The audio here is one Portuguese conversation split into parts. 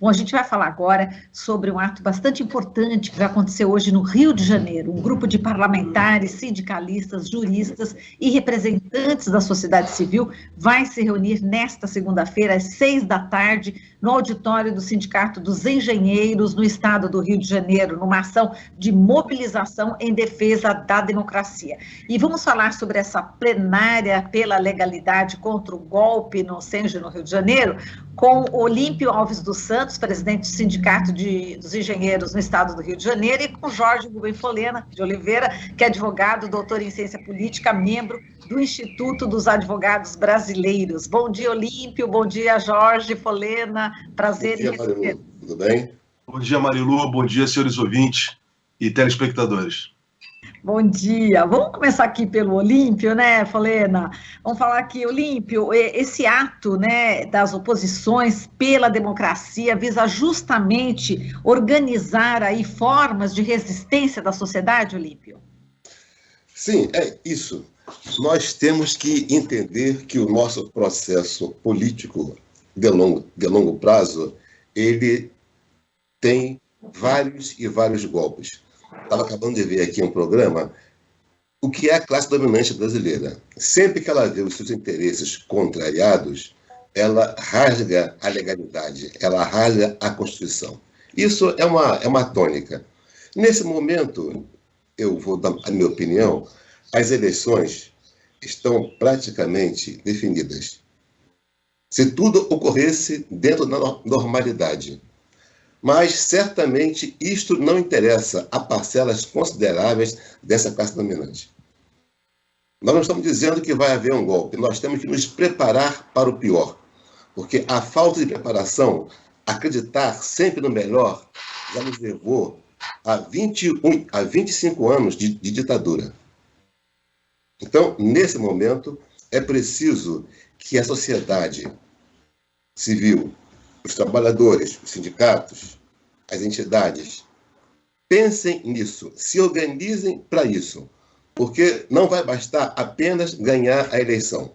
Bom, a gente vai falar agora sobre um ato bastante importante que vai acontecer hoje no Rio de Janeiro. Um grupo de parlamentares, sindicalistas, juristas e representantes da sociedade civil vai se reunir nesta segunda-feira, às 6 da tarde, no auditório do Sindicato dos Engenheiros, no estado do Rio de Janeiro, numa ação de mobilização em defesa da democracia. E vamos falar sobre essa plenária pela legalidade contra o golpe no Senge, no Rio de Janeiro, com Olímpio Alves dos Santos, presidente do Sindicato dos Engenheiros no estado do Rio de Janeiro, e com Jorge Rubem Folena de Oliveira, que é advogado, doutor em ciência política, membro do Instituto dos Advogados Brasileiros. Bom dia, Olímpio, bom dia, Jorge Folena, prazer em receber. Bom dia, Marilu, tudo bem? Bom dia, Marilu, bom dia, senhores ouvintes e telespectadores. Bom dia. Vamos começar aqui pelo Olímpio, né, Folena? Vamos falar aqui, Olímpio, esse ato, né, das oposições pela democracia visa justamente organizar aí formas de resistência da sociedade, Olímpio? Sim, é isso. Nós temos que entender que o nosso processo político de longo prazo, ele tem vários e vários golpes. Estava acabando de ver aqui um programa, o que é a classe dominante brasileira. Sempre que ela vê os seus interesses contrariados, ela rasga a legalidade, ela rasga a Constituição. Isso é uma tônica. Nesse momento, eu vou dar a minha opinião, as eleições estão praticamente definidas. Se tudo ocorresse dentro da normalidade. Mas, certamente, isto não interessa a parcelas consideráveis dessa classe dominante. Nós não estamos dizendo que vai haver um golpe, nós temos que nos preparar para o pior, porque a falta de preparação, acreditar sempre no melhor, já nos levou a 25 anos de ditadura. Então, nesse momento, é preciso que a sociedade civil, os trabalhadores, os sindicatos, as entidades, pensem nisso, se organizem para isso, porque não vai bastar apenas ganhar a eleição,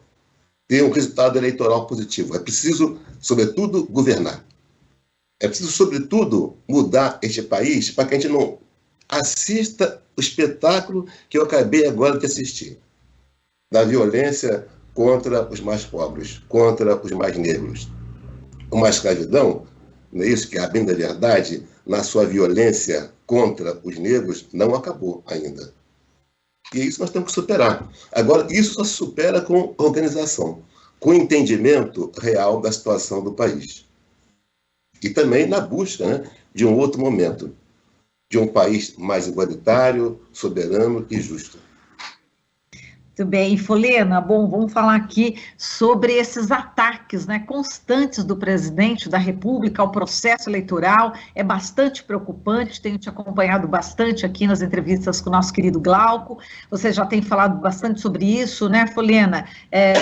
ter um resultado eleitoral positivo. É preciso, sobretudo, governar. É preciso, sobretudo, mudar este país para que a gente não assista o espetáculo que eu acabei agora de assistir, da violência contra os mais pobres, contra os mais negros. Uma escravidão, não é isso que, a bem da verdade, na sua violência contra os negros, não acabou ainda. E isso nós temos que superar. Agora, isso só se supera com organização, com entendimento real da situação do país. E também na busca, né, de um outro momento, de um país mais igualitário, soberano e justo. Muito bem, Folena, bom, vamos falar aqui sobre esses ataques, né, constantes do presidente da República ao processo eleitoral. É bastante preocupante, tenho te acompanhado bastante aqui nas entrevistas com o nosso querido Glauco, você já tem falado bastante sobre isso, né, Folena?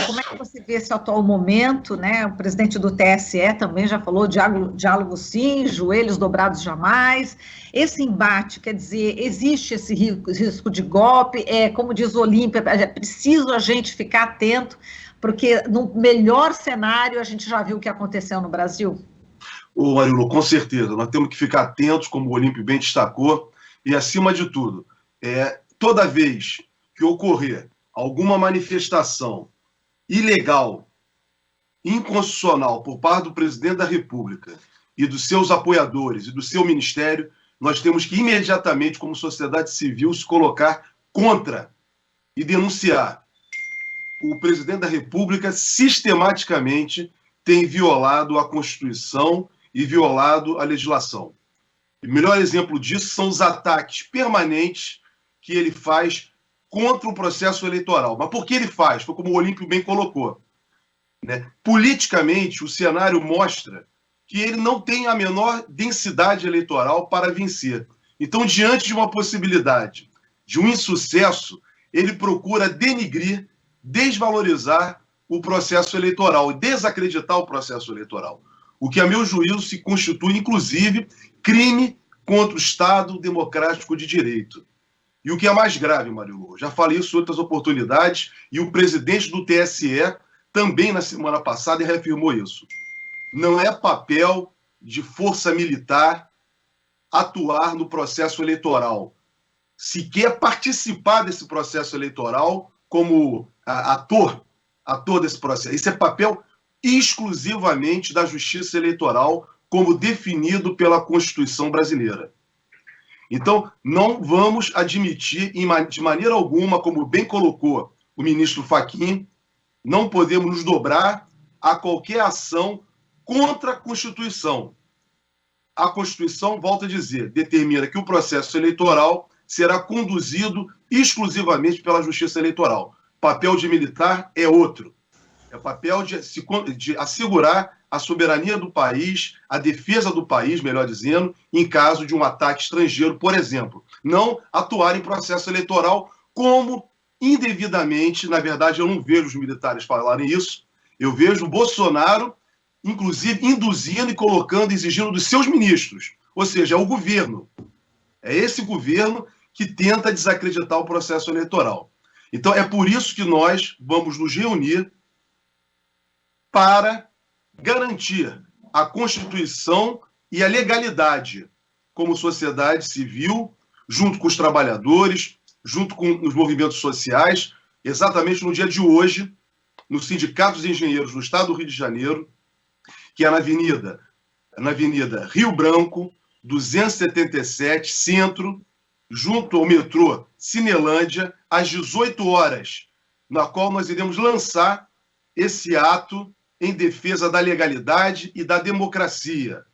Como é que você vê esse atual momento, né? O presidente do TSE também já falou, diálogo sim, joelhos dobrados jamais. Esse embate, quer dizer, existe esse risco de golpe, como diz o Olímpio, é preciso a gente ficar atento, porque no melhor cenário a gente já viu o que aconteceu no Brasil. Ô, Marilu, com certeza, nós temos que ficar atentos, como o Olímpio bem destacou, e acima de tudo, toda vez que ocorrer alguma manifestação ilegal, inconstitucional por parte do presidente da República e dos seus apoiadores e do seu ministério, nós temos que imediatamente, como sociedade civil, se colocar contra e denunciar. O presidente da República sistematicamente tem violado a Constituição e violado a legislação. O melhor exemplo disso são os ataques permanentes que ele faz contra o processo eleitoral. Mas por que ele faz? Foi como o Olímpio bem colocou, né? Politicamente, o cenário mostra que ele não tem a menor densidade eleitoral para vencer. Então, diante de uma possibilidade de um insucesso, ele procura denigrir, desvalorizar o processo eleitoral e desacreditar o processo eleitoral. O que, a meu juízo, se constitui, inclusive, crime contra o Estado democrático de direito. E o que é mais grave, Marilu, já falei isso em outras oportunidades, e o presidente do TSE também, na semana passada, reafirmou isso. Não é papel de força militar atuar no processo eleitoral. Se quer participar desse processo eleitoral como ator desse processo. Isso é papel exclusivamente da Justiça Eleitoral, como definido pela Constituição brasileira. Então, não vamos admitir, de maneira alguma, como bem colocou o ministro Fachin, não podemos nos dobrar a qualquer ação contra a Constituição. A Constituição, volto a dizer, determina que o processo eleitoral será conduzido exclusivamente pela Justiça Eleitoral. O papel de militar é outro. É o papel de assegurar a soberania do país, a defesa do país, melhor dizendo, em caso de um ataque estrangeiro, por exemplo. Não atuar em processo eleitoral como indevidamente, na verdade, eu não vejo os militares falarem isso, eu vejo o Bolsonaro, inclusive, induzindo e colocando, exigindo dos seus ministros, ou seja, é o governo. É esse governo que tenta desacreditar o processo eleitoral. Então, é por isso que nós vamos nos reunir para garantir a Constituição e a legalidade como sociedade civil, junto com os trabalhadores, junto com os movimentos sociais, exatamente no dia de hoje, no Sindicato dos Engenheiros do Estado do Rio de Janeiro, que é na Avenida Rio Branco, 277, Centro, junto ao metrô Cinelândia, às 18 horas, na qual nós iremos lançar esse ato em defesa da legalidade e da democracia.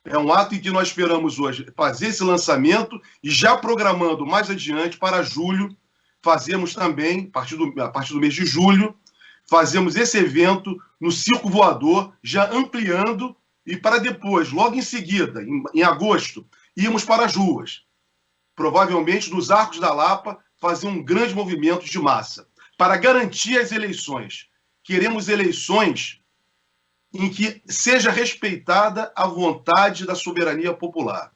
É um ato em que nós esperamos hoje fazer esse lançamento e já programando mais adiante para julho, fazemos também, a partir do mês de julho, fazemos esse evento no Circo Voador, já ampliando, e para depois, logo em seguida, em agosto, irmos para as ruas. Provavelmente nos Arcos da Lapa, fazer um grande movimento de massa, para garantir as eleições. Queremos eleições em que seja respeitada a vontade da soberania popular.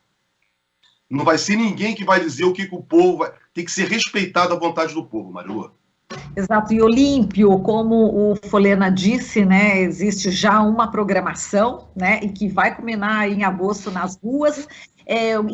Não vai ser ninguém que vai dizer o que o povo vai... Tem que ser respeitada a vontade do povo, Marilu. Exato, e Olímpio, como o Folena disse, né, existe já uma programação, né, e que vai culminar em agosto nas ruas.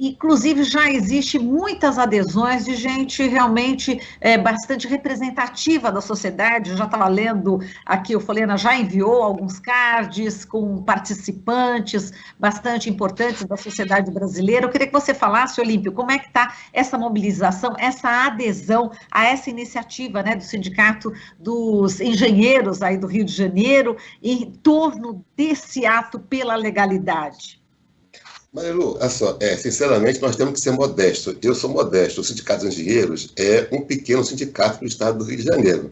Inclusive já existe muitas adesões de gente realmente bastante representativa da sociedade. Eu já estava lendo aqui, o Folena já enviou alguns cards com participantes bastante importantes da sociedade brasileira. Eu queria que você falasse, Olímpio, como é que está essa mobilização, essa adesão a essa iniciativa, né, do Sindicato dos Engenheiros aí do Rio de Janeiro em torno desse ato pela legalidade. Marilu, olha só, sinceramente, nós temos que ser modestos. Eu sou modesto. O Sindicato dos Engenheiros é um pequeno sindicato do estado do Rio de Janeiro.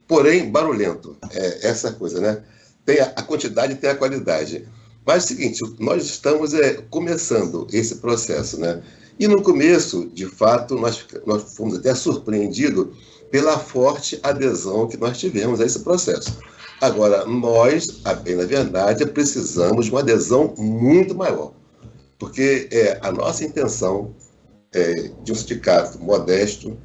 Porém, barulhento. Essa coisa, né? Tem a quantidade e tem a qualidade. Mas é o seguinte, nós estamos começando esse processo, né? E no começo, de fato, nós fomos até surpreendidos pela forte adesão que nós tivemos a esse processo. Agora, nós, bem na verdade, precisamos de uma adesão muito maior. Porque a nossa intenção de um sindicato modesto,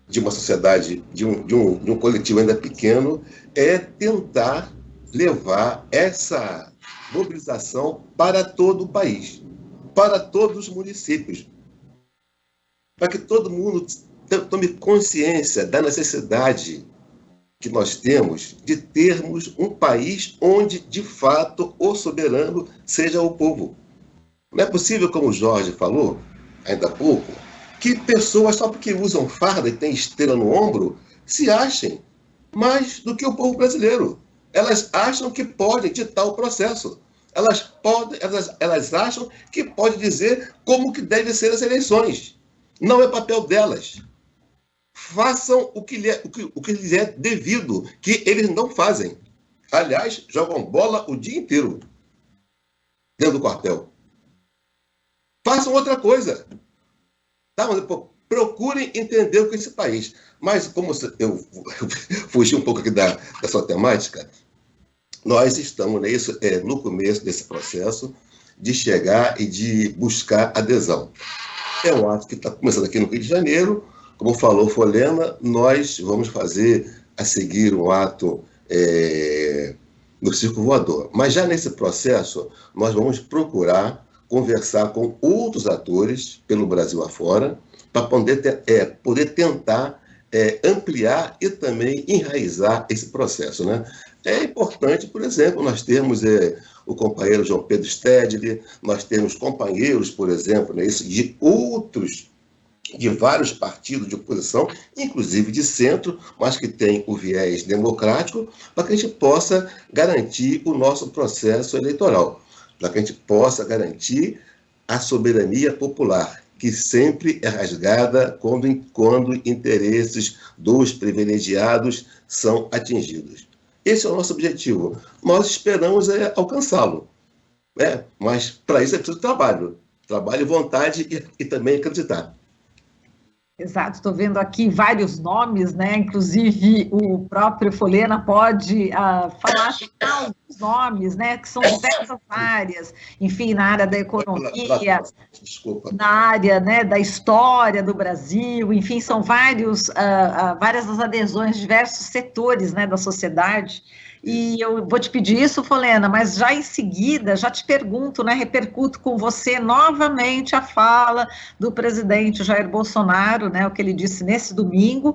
de uma sociedade, de um coletivo ainda pequeno, é tentar levar essa mobilização para todo o país, para todos os municípios, para que todo mundo tome consciência da necessidade que nós temos de termos um país onde, de fato, o soberano seja o povo. Não é possível, como o Jorge falou, ainda há pouco, que pessoas, só porque usam farda e têm estrela no ombro, se achem mais do que o povo brasileiro. Elas acham que podem ditar o processo. Elas acham que podem dizer como que devem ser as eleições. Não é papel delas. Façam o que lhes é devido, que eles não fazem. Aliás, jogam bola o dia inteiro dentro do quartel. Façam outra coisa. Tá? Procurem entender o que é esse país. Mas, como eu fugi um pouco aqui da sua temática, nós estamos no começo desse processo de chegar e de buscar adesão. É um ato que está começando aqui no Rio de Janeiro. Como falou Folena, nós vamos fazer a seguir um ato no circo voador. Mas já nesse processo, nós vamos procurar conversar com outros atores pelo Brasil afora, para poder tentar ampliar e também enraizar esse processo, né? É importante, por exemplo, nós temos o companheiro João Pedro Stedley, nós temos companheiros, por exemplo, né, de outros, de vários partidos de oposição, inclusive de centro, mas que tem o viés democrático, para que a gente possa garantir o nosso processo eleitoral, para que a gente possa garantir a soberania popular, que sempre é rasgada quando interesses dos privilegiados são atingidos. Esse é o nosso objetivo. Nós esperamos alcançá-lo, né? Mas para isso é preciso trabalho e vontade e também acreditar. Exato, estou vendo aqui vários nomes, né? Inclusive o próprio Folena pode falar de alguns nomes, né? Que são diversas áreas, enfim, na área da economia, na área, né, da história do Brasil, enfim, são várias as adesões, diversos setores, né, da sociedade. E eu vou te pedir isso, Folena, mas já em seguida, já te pergunto, né, repercuto com você novamente a fala do presidente Jair Bolsonaro, né, o que ele disse nesse domingo.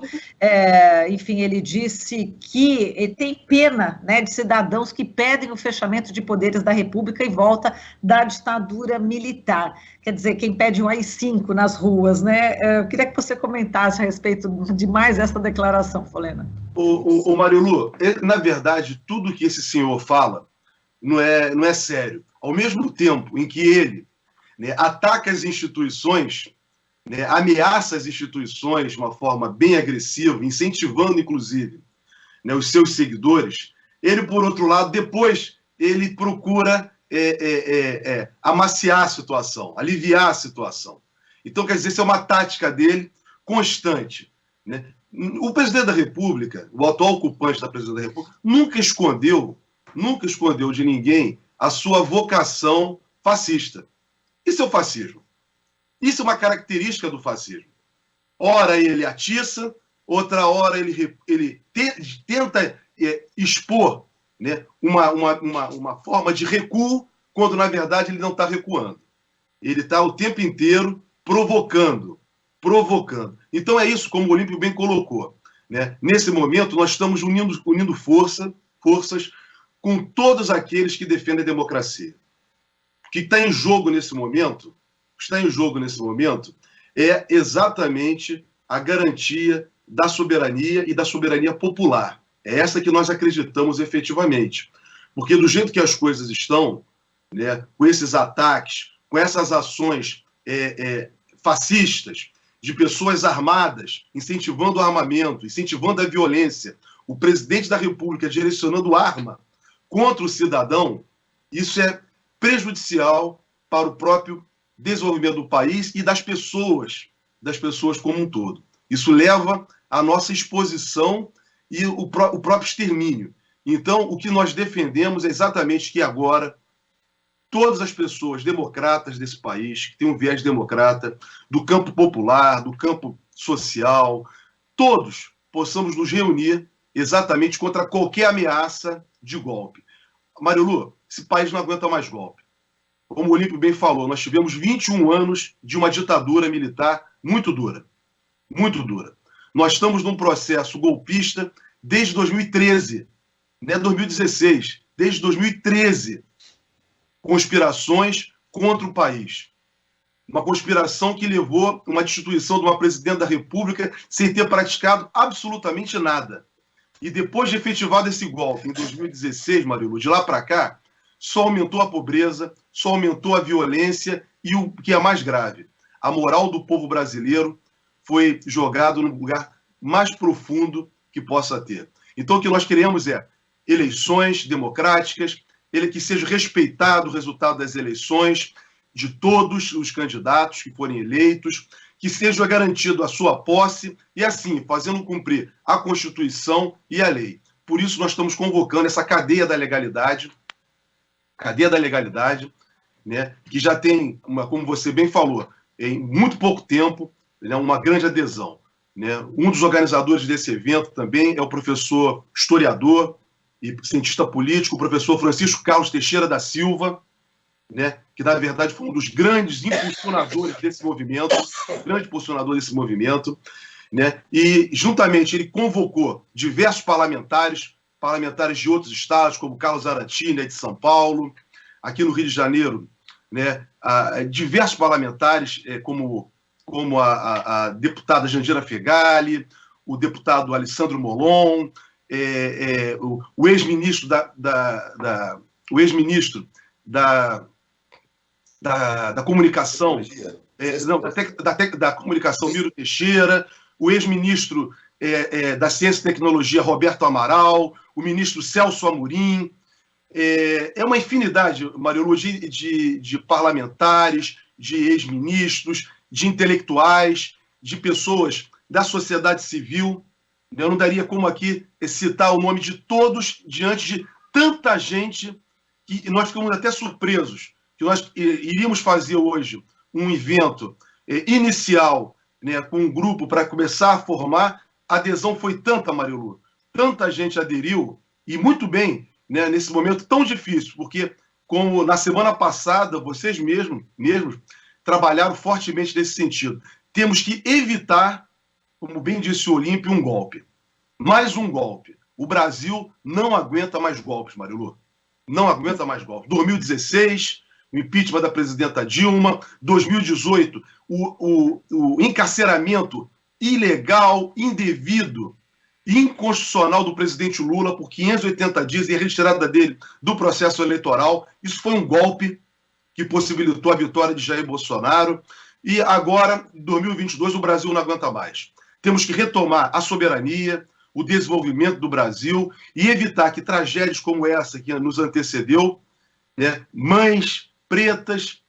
Enfim, ele disse que ele tem pena, né, de cidadãos que pedem o fechamento de poderes da República e volta da ditadura militar. Quer dizer, quem pede um AI-5 nas ruas, né? Eu queria que você comentasse a respeito de mais essa declaração, Folena. O Marilu, na verdade, tudo que esse senhor fala não é sério. Ao mesmo tempo em que ele, né, ataca as instituições, né, ameaça as instituições de uma forma bem agressiva, incentivando, inclusive, né, os seus seguidores, ele, por outro lado, depois ele procura amaciar a situação, aliviar a situação. Então, quer dizer, isso é uma tática dele constante, né? O presidente da República, o atual ocupante da presidência da República, nunca escondeu de ninguém a sua vocação fascista. Isso é o fascismo. Isso é uma característica do fascismo. Ora ele atiça, outra hora ele tenta expor, né, uma forma de recuo, quando na verdade ele não está recuando. Ele está o tempo inteiro provocando. Então é isso, como o Olímpio bem colocou, né? Nesse momento nós estamos unindo forças com todos aqueles que defendem a democracia. O que está em jogo nesse momento é exatamente a garantia da soberania e da soberania popular. É essa que nós acreditamos efetivamente. Porque do jeito que as coisas estão, né, com esses ataques, com essas ações fascistas, de pessoas armadas, incentivando o armamento, incentivando a violência, o presidente da República direcionando arma contra o cidadão, isso é prejudicial para o próprio desenvolvimento do país e das pessoas como um todo. Isso leva à nossa exposição e o próprio extermínio. Então, o que nós defendemos é exatamente que agora todas as pessoas democratas desse país, que têm um viés democrata, do campo popular, do campo social, todos possamos nos reunir exatamente contra qualquer ameaça de golpe. Marilu, esse país não aguenta mais golpe. Como o Olímpio bem falou, nós tivemos 21 anos de uma ditadura militar muito dura. Muito dura. Nós estamos num processo golpista desde 2013, não é 2016, desde 2013. Conspirações contra o país. Uma conspiração que levou a uma destituição de uma presidente da República sem ter praticado absolutamente nada. E depois de efetivado esse golpe, em 2016, Marilu, de lá para cá, só aumentou a pobreza, só aumentou a violência e o que é mais grave, a moral do povo brasileiro foi jogado no lugar mais profundo que possa ter. Então o que nós queremos é eleições democráticas, que seja respeitado o resultado das eleições de todos os candidatos que forem eleitos, que seja garantido a sua posse e, assim, fazendo cumprir a Constituição e a lei. Por isso, nós estamos convocando essa cadeia da legalidade, né, que já tem, como você bem falou, em muito pouco tempo, né, uma grande adesão. Né? Um dos organizadores desse evento também é o professor historiador, e cientista político, o professor Francisco Carlos Teixeira da Silva, né, que, na verdade, foi um dos grandes impulsionadores desse movimento, né, e, juntamente, ele convocou diversos parlamentares de outros estados, como Carlos Aratini, de São Paulo, aqui no Rio de Janeiro, né, diversos parlamentares, como a deputada Jandira Fegali, o deputado Alessandro Molon, o ex-ministro da comunicação, da comunicação, Miro Teixeira, o ex-ministro da Ciência e Tecnologia, Roberto Amaral, o ministro Celso Amorim. É uma infinidade, Mariolu, de parlamentares, de ex-ministros, de intelectuais, de pessoas da sociedade civil. Eu não daria como aqui citar o nome de todos diante de tanta gente que nós ficamos até surpresos que nós iríamos fazer hoje um evento inicial, né, com um grupo para começar a formar. A adesão foi tanta, Mariolu, tanta gente aderiu, e muito bem, né, nesse momento tão difícil, porque, como na semana passada, vocês mesmos trabalharam fortemente nesse sentido. Temos que evitar, como bem disse o Olímpio, um golpe. Mais um golpe. O Brasil não aguenta mais golpes, Mariolu. Não aguenta mais golpes. 2016, o impeachment da presidenta Dilma. 2018, o encarceramento ilegal, indevido, inconstitucional do presidente Lula por 580 dias e a retirada dele do processo eleitoral. Isso foi um golpe que possibilitou a vitória de Jair Bolsonaro. E agora, em 2022, o Brasil não aguenta mais. Temos que retomar a soberania, o desenvolvimento do Brasil e evitar que tragédias como essa que nos antecedeu, né, mães pretas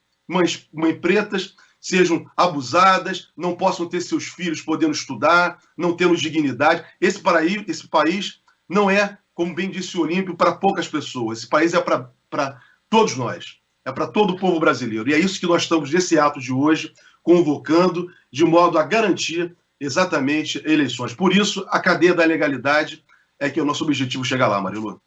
sejam abusadas, não possam ter seus filhos podendo estudar, não tendo dignidade. Esse país não é, como bem disse o Olímpio, para poucas pessoas. Esse país é para todos nós, é para todo o povo brasileiro. E é isso que nós estamos, nesse ato de hoje, convocando, de modo a garantir exatamente eleições. Por isso, a cadeia da legalidade é que é o nosso objetivo chegar lá, Marilu.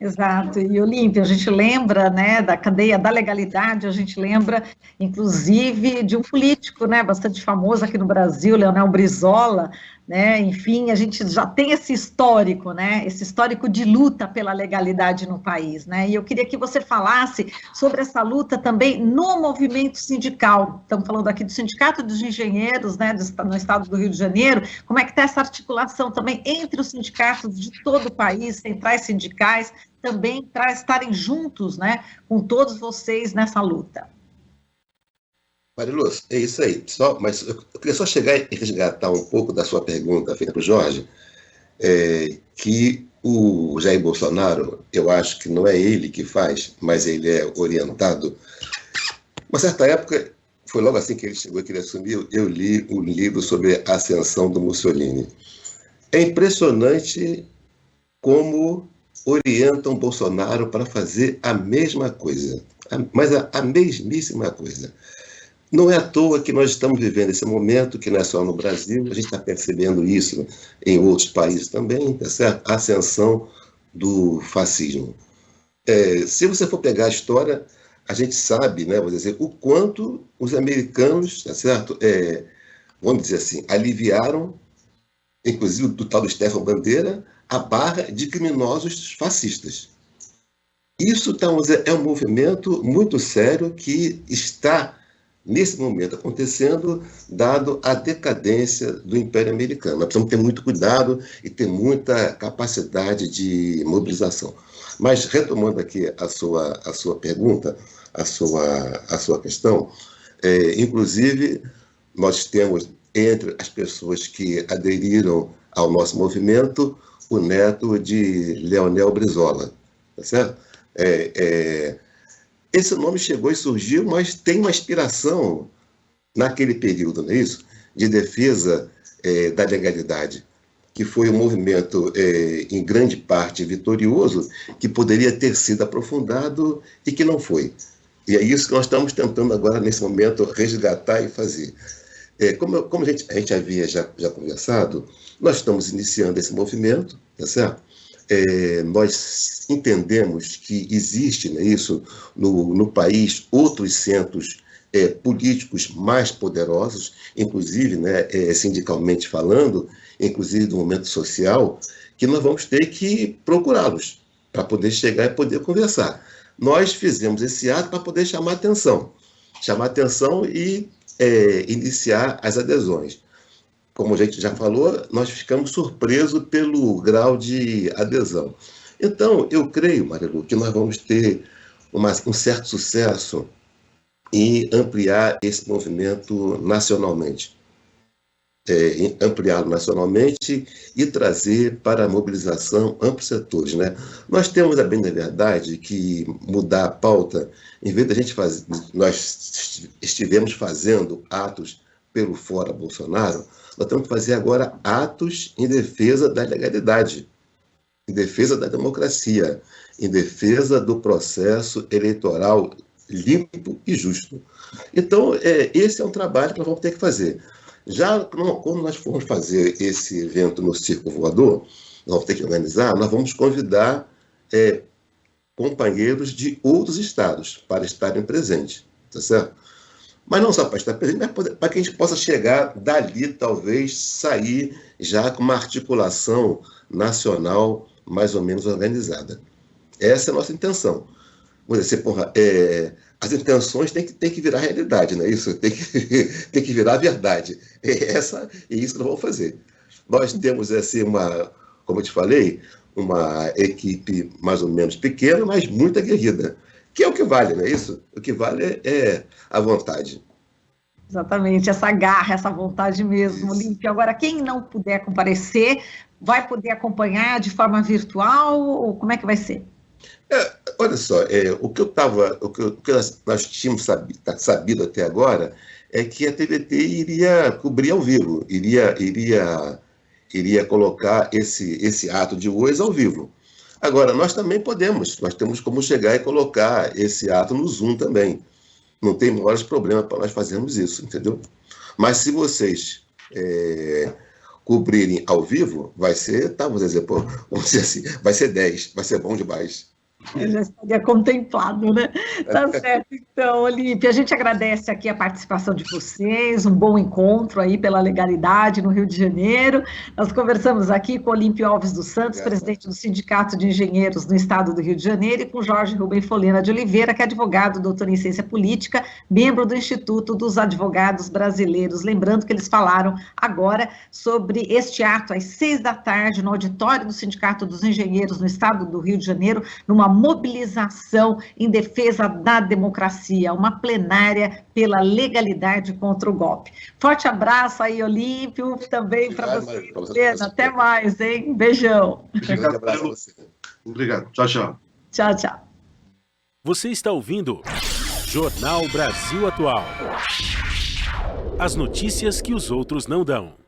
Exato, e Olímpio, a gente lembra, né, da cadeia da legalidade, a gente lembra, inclusive, de um político, né, bastante famoso aqui no Brasil, Leonel Brizola, né, enfim, a gente já tem esse histórico, né, esse histórico de luta pela legalidade no país, né, e eu queria que você falasse sobre essa luta também no movimento sindical. Estamos falando aqui do Sindicato dos Engenheiros, né, no estado do Rio de Janeiro. Como é que está essa articulação também entre os sindicatos de todo o país, centrais sindicais, também para estarem juntos, né, com todos vocês nessa luta? Mariluz, é isso aí. Mas eu queria só chegar e resgatar um pouco da sua pergunta feita para o Jorge, que o Jair Bolsonaro, eu acho que não é ele que faz, mas ele é orientado. Uma certa época, foi logo assim que ele chegou, que ele assumiu, eu li um livro sobre a ascensão do Mussolini. É impressionante como orientam Bolsonaro para fazer a mesma coisa, mas a mesmíssima coisa. Não é à toa que nós estamos vivendo esse momento, que não é só no Brasil, a gente está percebendo isso em outros países também, tá certo? A ascensão do fascismo. Se você for pegar a história, a gente sabe, né, vou dizer, o quanto os americanos, tá certo? Vamos dizer assim, aliviaram, inclusive do tal do Stefan Bandeira, a barra de criminosos fascistas. Isso é um movimento muito sério que está, nesse momento, acontecendo, dado a decadência do Império Americano. Nós precisamos ter muito cuidado e ter muita capacidade de mobilização. Mas, retomando aqui a sua pergunta, a sua questão, inclusive, nós temos, entre as pessoas que aderiram ao nosso movimento, o neto de Leonel Brizola, tá certo? Esse nome chegou e surgiu, mas tem uma inspiração naquele período, não é isso? De defesa da legalidade, que foi um movimento, em grande parte, vitorioso, que poderia ter sido aprofundado e que não foi. E é isso que nós estamos tentando agora, nesse momento, resgatar e fazer. Como a gente havia já conversado, nós estamos iniciando esse movimento, tá certo? nós entendemos que existe, né, isso no país, outros centros políticos mais poderosos, inclusive, né, sindicalmente falando, inclusive do momento social, que nós vamos ter que procurá-los para poder chegar e poder conversar. Nós fizemos esse ato para poder chamar atenção e iniciar as adesões. Como a gente já falou, nós ficamos surpresos pelo grau de adesão. Então, eu creio, Marilu, que nós vamos ter um certo sucesso em ampliar esse movimento nacionalmente. Ampliá-lo nacionalmente e trazer para a mobilização amplos setores, né? Nós temos, a bem da verdade, que mudar a pauta, em vez da gente fazer, nós estivemos fazendo atos pelo fora Bolsonaro, nós temos que fazer agora atos em defesa da legalidade, em defesa da democracia, em defesa do processo eleitoral limpo e justo. Então, esse é um trabalho que nós vamos ter que fazer. Já quando nós formos fazer esse evento no Circo Voador, nós vamos ter que organizar, nós vamos convidar companheiros de outros estados para estarem presentes, tá certo? Mas não só para estar presente, mas para que a gente possa chegar dali, talvez, sair já com uma articulação nacional mais ou menos organizada. Essa é a nossa intenção. Vamos dizer, as intenções têm que virar realidade, não é isso? Tem que virar verdade. É isso que nós vamos fazer. Nós temos, assim, como eu te falei, uma equipe mais ou menos pequena, mas muito aguerrida, que é o que vale, não é isso? O que vale é a vontade. Exatamente, essa garra, essa vontade mesmo, Olímpio. Agora, quem não puder comparecer, vai poder acompanhar de forma virtual, ou como é que vai ser? Olha só, o que nós tínhamos sabido até agora é que a TVT iria cobrir ao vivo, iria colocar esse ato de hoje ao vivo. Agora, nós temos como chegar e colocar esse ato no Zoom também. Não tem maiores problemas para nós fazermos isso, entendeu? Mas se vocês cobrirem ao vivo, vai ser, vamos dizer assim, vai ser 10, vai ser bom demais. Eu já estaria contemplado, né? Tá certo, então, Olímpia, a gente agradece aqui a participação de vocês, um bom encontro aí pela legalidade no Rio de Janeiro. Nós conversamos aqui com Olímpio Alves dos Santos, presidente do Sindicato de Engenheiros no Estado do Rio de Janeiro, e com Jorge Rubem Folena de Oliveira, que é advogado, doutor em ciência política, membro do Instituto dos Advogados Brasileiros. Lembrando que eles falaram agora sobre este ato, às 6h no auditório do Sindicato dos Engenheiros no Estado do Rio de Janeiro, numa mobilização em defesa da democracia, uma plenária pela legalidade contra o golpe. Forte abraço aí, Olímpio, também para você. Até mais, hein? Beijão. Obrigado, abraço a você. Obrigado. Tchau, tchau. Tchau, tchau. Você está ouvindo Jornal Brasil Atual. As notícias que os outros não dão.